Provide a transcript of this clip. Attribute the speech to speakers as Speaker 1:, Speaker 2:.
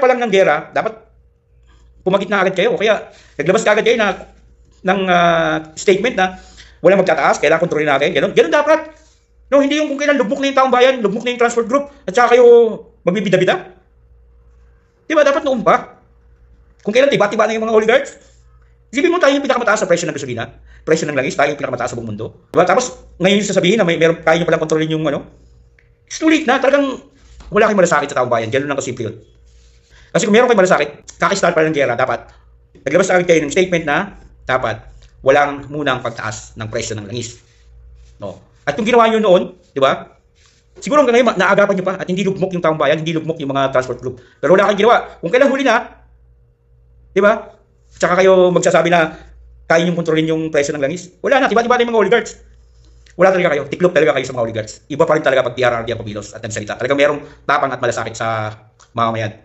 Speaker 1: pa lang ng gera, dapat pumagit na agad kayo. O kaya naglabas ka agad kayo ng statement na walang magtataas, kailangan kontrolin natin. Ganun dapat. No, hindi yung kung kailan lugmok na yung taong bayan, lugmok na yung transport group, at saka kayo magbibida-bida. Diba? Dapat noon pa. Kung kailan tiba-tiba na yung mga oligarchs, isipin mo tayo yung pinakamataas sa presyo ng gasolina, presyo ng langis, tayo yung pinakamataas sa buong mundo. Diba? Tapos, ngayon yung sasabihin na kaya nyo palang kontrolin yung it's too late na. Talagang wala kayong malasakit sa taong bayan. Ganun lang kasimple yun. Kasi kung meron kayong malasakit, kakistart pa ng gera, dapat naglabas na kayo ng statement na dapat walang munang pagtaas ng presyo ng langis. No. At kung ginawa nyo noon, di ba? Siguro hanggang ngayon, naagapan nyo pa at hindi lugmok yung taong bayan, hindi lugmok yung mga transport group. Pero wala kayong ginawa. Kung kailan huli na, di ba? Tsaka kayo magsasabi na kaya nyo kontrolin yung presyo ng langis. Wala na, tiba-tiba na yung mga oligarchs. Wala talaga kayo. Tiklop talaga kayo sa mga oligarchs. Iba pa rin talaga pag PRRD ang kumilos at nagsalita. Talagang merong tapang at malasakit sa mamamayan.